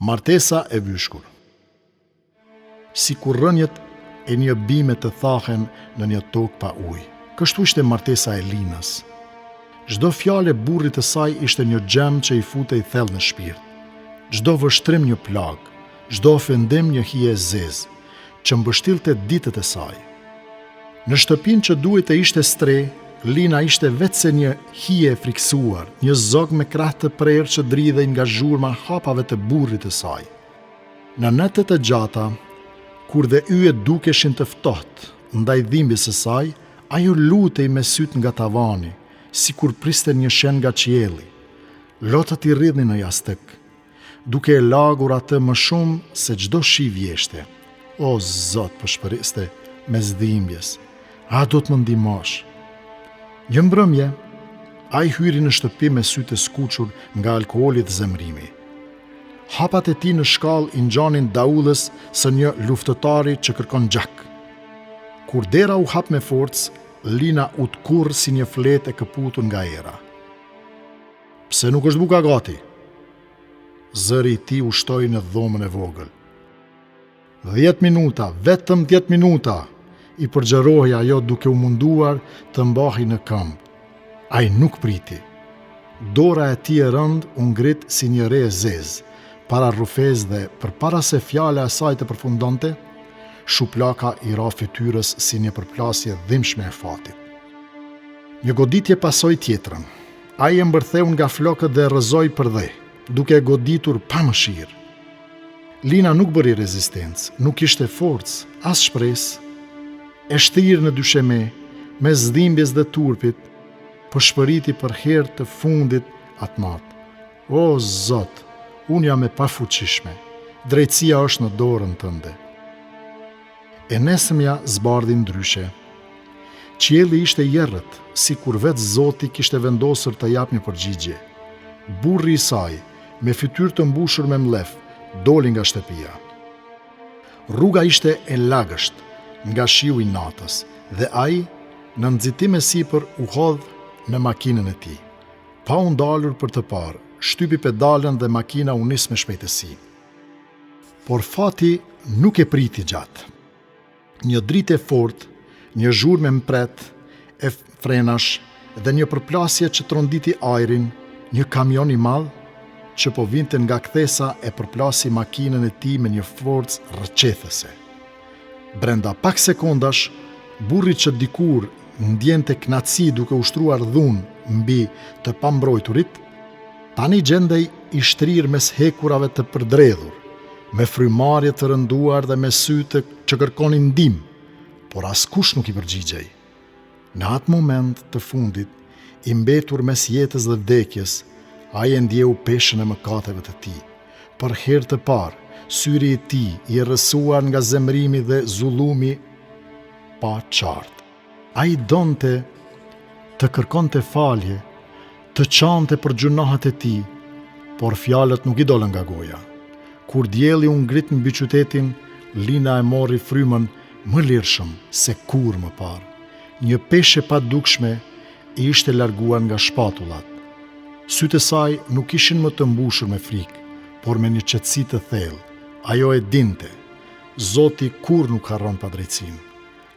Martesa e vyshkur. Si kur rënjet e një bime të thahen në një tokë pa ujë. Kështu ishte martesa e Linës. Çdo fjalë e burrit të saj ishte një gjem që i futej thellë në shpirt. Çdo vështrim një plag, çdo ofendim një hije e zezë, që mbështillte ditët e saj. Në shtëpinë që duhet të ishte stre, Lina ishte vetëse një hije e friksuar, një zog me krah të prerë që dridhej nga zhurma hapave të burrit të saj. Në netët e gjata, kur dhe yjet dukeshin të ftohtë ndaj dhimbjes së saj, ajo lutej me syt nga tavani, sikur priste një shen nga qielli. Lotët i rridhnin në jastëk, duke e lagur atë më shumë se çdo shi vjeshte. O Zot, po shpëriste mes dhimbjes, a do të më ndihmosh? Një mbrëmje, ai hyri në shtëpi me sytë e skuqur nga alkooli dhe zemrimi. Hapat e tij në shkallë i ngjanin daullës së një luftëtari që kërkon gjak. Kur dera u hap me forcë, Lina u tkurr si një fletë e këputur nga era. Pse nuk është buka gati? Zëri i tij u shtoi në dhomën e vogël. 10 minuta, vetëm 10 minuta, i përgjërohi ajo duke u munduar të mbahej në këmbë. Ai nuk priti. Dora e tij e rënd u ngrit si një re e zezë, para rrufes dhe përpara se fjala e saj të përfundonte, shuplaka i ra fytyrës si një përplasje dhimbshme e fatit. Një goditje pasoi tjetrën. Ai e mbërtheu nga flokët dhe rrëzoi për dhe, duke goditur pa mëshirë. Lina nuk bëri rezistencë, nuk kishte forcë, as shpresë. E shtirë në dysheme, mes dhimbjes dhe turpit, po shpëriti për herë të fundit atë natë. O Zot, unë jam e pafuqishme, drejtësia është në dorën tënde. E nesëmja zbardhi ndryshe. Qielli ishte jerrët, si kur vetë Zoti kishte vendosur të jap një përgjigje. Burri i saj, me fytyrë të mbushur me mlef, doli nga shtëpia. Rruga ishte e lagësht nga shiu i natës dhe ai, në nxitim e sipër, u hodh në makinën e tij. Pa u ndalur për të parë, shtypi pedalen dhe makina u nis me shpejtësi. Por fati nuk e priti gjatë. Një dritë e fortë, një zhurmë e mpret e frenash dhe një përplasje që tronditi ajrin, një kamion i madh që po vinte nga kthesa e përplasi makinën e tij me një forcë rrëqethëse. Brenda pak sekondash, burri që dikur ndjente kënaqësi duke ushtruar dhunë mbi të pambrojturit, tani gjendej i shtrirë mes hekurave të përdredhur, me frymarrje të rënduar dhe me sytë që kërkonin ndihmë, por askush nuk i përgjigjej. Në atë moment të fundit, i mbetur mes jetës dhe vdekjes, ai e ndjeu peshën e mëkateve të tij. Për herë të parë, syri i tij i rrësuar nga zemrimi dhe zullumi pa qartë. Ai donte të kërkonte falje, të qante për gjunahet e tij, por fjalët nuk i dolën nga goja. Kur dielli u ngrit mbi qytetin, Lina e mori frymën më lirshëm se kurrë më parë. Një peshë e padukshme i ishte larguar nga shpatullat. Sytë e saj nuk ishin më të mbushur me frikë, por me një qetësi të thellë. Ajo e dinte, Zoti kur nuk harron padrejtësinë.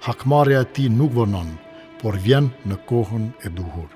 Hakmarrja e tij nuk vonon, por vjen në kohën e duhur.